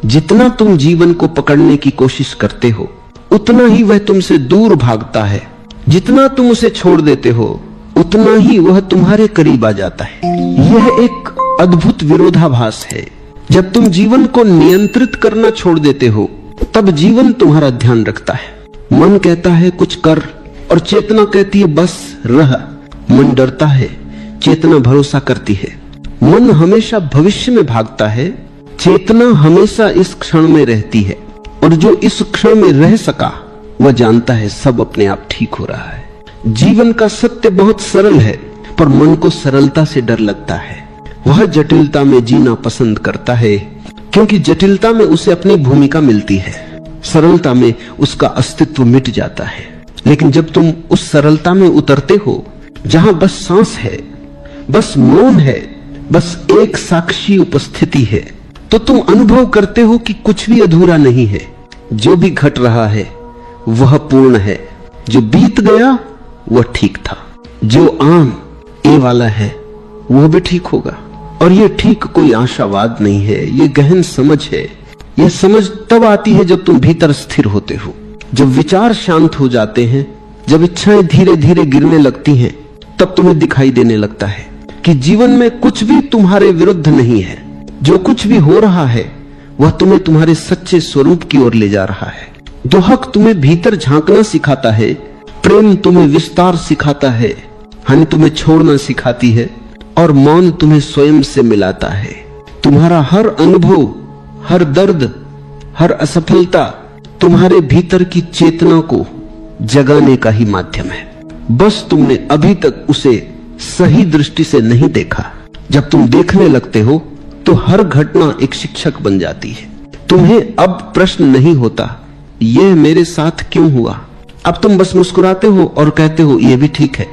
जितना तुम जीवन को पकड़ने की कोशिश करते हो उतना ही वह तुमसे दूर भागता है। जितना तुम उसे छोड़ देते हो उतना ही वह तुम्हारे करीब आ जाता है। यह एक अद्भुत विरोधाभास है। जब तुम जीवन को नियंत्रित करना छोड़ देते हो तब जीवन तुम्हारा ध्यान रखता है। मन कहता है कुछ कर और चेतना कहती है बस रह। मन डरता है, चेतना भरोसा करती है। मन हमेशा भविष्य में भागता है, चेतना हमेशा इस क्षण में रहती है। और जो इस क्षण में रह सका वह जानता है सब अपने आप ठीक हो रहा है। जीवन का सत्य बहुत सरल है, पर मन को सरलता से डर लगता है। वह जटिलता में जीना पसंद करता है, क्योंकि जटिलता में उसे अपनी भूमिका मिलती है। सरलता में उसका अस्तित्व मिट जाता है। लेकिन जब तुम उस सरलता में उतरते हो जहां बस सांस है, बस मौन है, बस एक साक्षी उपस्थिति है, तो तुम अनुभव करते हो कि कुछ भी अधूरा नहीं है। जो भी घट रहा है वह पूर्ण है। जो बीत गया वह ठीक था। जो आम ए वाला है वह भी ठीक होगा। और ये ठीक कोई आशावाद नहीं है, ये गहन समझ है। यह समझ तब आती है जब तुम भीतर स्थिर होते हो, जब विचार शांत हो जाते हैं, जब इच्छाएं धीरे धीरे गिरने लगती हैं, तब तुम्हें दिखाई देने लगता है कि जीवन में कुछ भी तुम्हारे विरुद्ध नहीं है। जो कुछ भी हो रहा है वह तुम्हें तुम्हारे सच्चे स्वरूप की ओर ले जा रहा है। दुहक तुम्हें भीतर झांकना सिखाता है, प्रेम तुम्हें विस्तार सिखाता है, हानि तुम्हें छोड़ना सिखाती है, और मौन तुम्हें स्वयं से मिलाता है। तुम्हारा हर अनुभव, हर दर्द, हर असफलता तुम्हारे भीतर की चेतना को जगाने का ही माध्यम है। बस तुमने अभी तक उसे सही दृष्टि से नहीं देखा। जब तुम देखने लगते हो तो हर घटना एक शिक्षक बन जाती है। तुम्हें अब प्रश्न नहीं होता यह मेरे साथ क्यों हुआ। अब तुम बस मुस्कुराते हो और कहते हो यह भी ठीक है,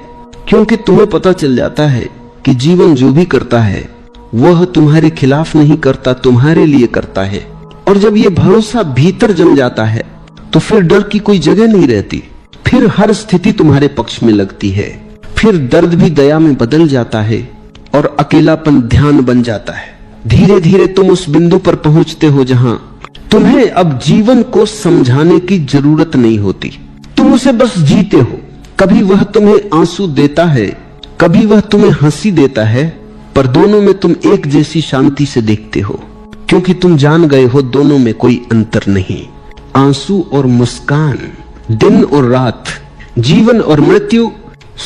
क्योंकि तुम्हें पता चल जाता है कि जीवन जो भी करता है वह तुम्हारे खिलाफ नहीं करता, तुम्हारे लिए करता है। और जब यह भरोसा भीतर जम जाता है तो फिर डर की कोई जगह नहीं रहती। फिर हर स्थिति तुम्हारे पक्ष में लगती है। फिर दर्द भी दया में बदल जाता है और अकेलापन ध्यान बन जाता है। धीरे धीरे तुम उस बिंदु पर पहुंचते हो जहां तुम्हें अब जीवन को समझाने की जरूरत नहीं होती। तुम उसे बस जीते हो। कभी वह तुम्हें आंसू देता है, कभी वह तुम्हें हंसी देता है, पर दोनों में तुम एक जैसी शांति से देखते हो, क्योंकि तुम जान गए हो दोनों में कोई अंतर नहीं। आंसू और मुस्कान, दिन और रात, जीवन और मृत्यु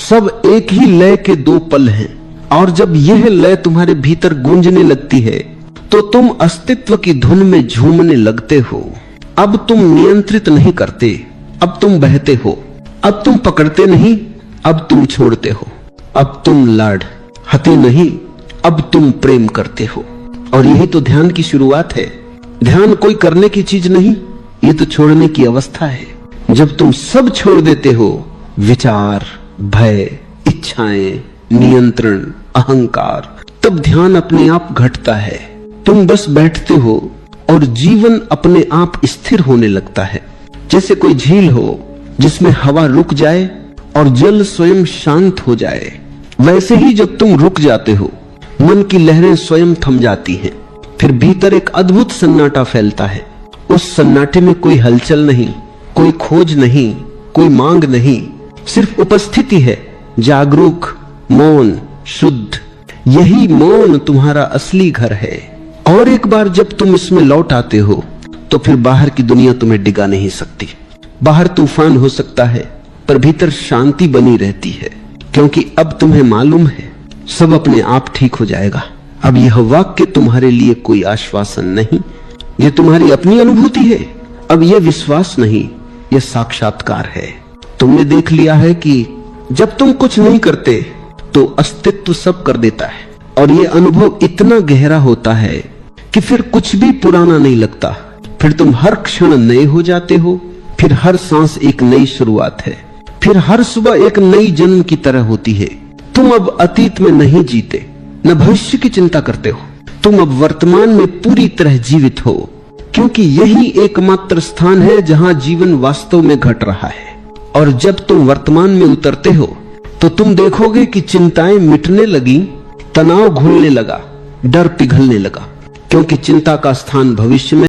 सब एक ही लय के दो पल हैं। और जब यह लय तुम्हारे भीतर गूंजने लगती है तो तुम अस्तित्व की धुन में झूमने लगते हो। अब तुम नियंत्रित नहीं करते, अब तुम बहते हो। अब तुम पकड़ते नहीं, अब तुम छोड़ते हो। अब तुम लड़ते नहीं, अब तुम प्रेम करते हो। और यही तो ध्यान की शुरुआत है। ध्यान कोई करने की चीज नहीं, ये तो छोड़ने की अवस्था है। जब तुम सब छोड़ देते हो, विचार, भय, इच्छाएं, नियंत्रण, अहंकार, तब ध्यान अपने आप घटता है। तुम बस बैठते हो और जीवन अपने आप स्थिर होने लगता है। जैसे कोई झील हो जिसमें हवा रुक जाए और जल स्वयं शांत हो जाए, वैसे ही जब तुम रुक जाते हो मन की लहरें स्वयं थम जाती हैं। फिर भीतर एक अद्भुत सन्नाटा फैलता है। उस सन्नाटे में कोई हलचल नहीं, कोई खोज नहीं, कोई मांग नहीं, सिर्फ उपस्थिति है, जागरूक, मौन, शुद्ध। यही मौन तुम्हारा असली घर है। और एक बार जब तुम इसमें लौट आते हो तो फिर बाहर की दुनिया तुम्हें डिगा नहीं सकती। बाहर तूफान हो सकता है पर भीतर शांति बनी रहती है, क्योंकि अब तुम्हें मालूम है सब अपने आप ठीक हो जाएगा। अब यह वाक्य तुम्हारे लिए कोई आश्वासन नहीं, यह तुम्हारी अपनी अनुभूति है। अब यह विश्वास नहीं, यह साक्षात्कार है। तुमने देख लिया है कि जब तुम कुछ नहीं करते तो अस्तित्व सब कर देता है। और यह अनुभव इतना गहरा होता है कि फिर कुछ भी पुराना नहीं लगता। फिर तुम हर क्षण नए हो जाते हो। फिर हर सांस एक नई शुरुआत है। फिर हर सुबह एक नई जन्म की तरह होती है। तुम अब अतीत में नहीं जीते, न भविष्य की चिंता करते हो। तुम अब वर्तमान में पूरी तरह जीवित हो, क्योंकि यही एकमात्र स्थान है जहां जीवन वास्तव में घट रहा है। और जब तुम वर्तमान में उतरते हो तो तुम देखोगे कि चिंताएं मिटने लगी, तनाव घुलने लगा, डर पिघलने लगा, क्योंकि चिंता का स्थान भविष्य में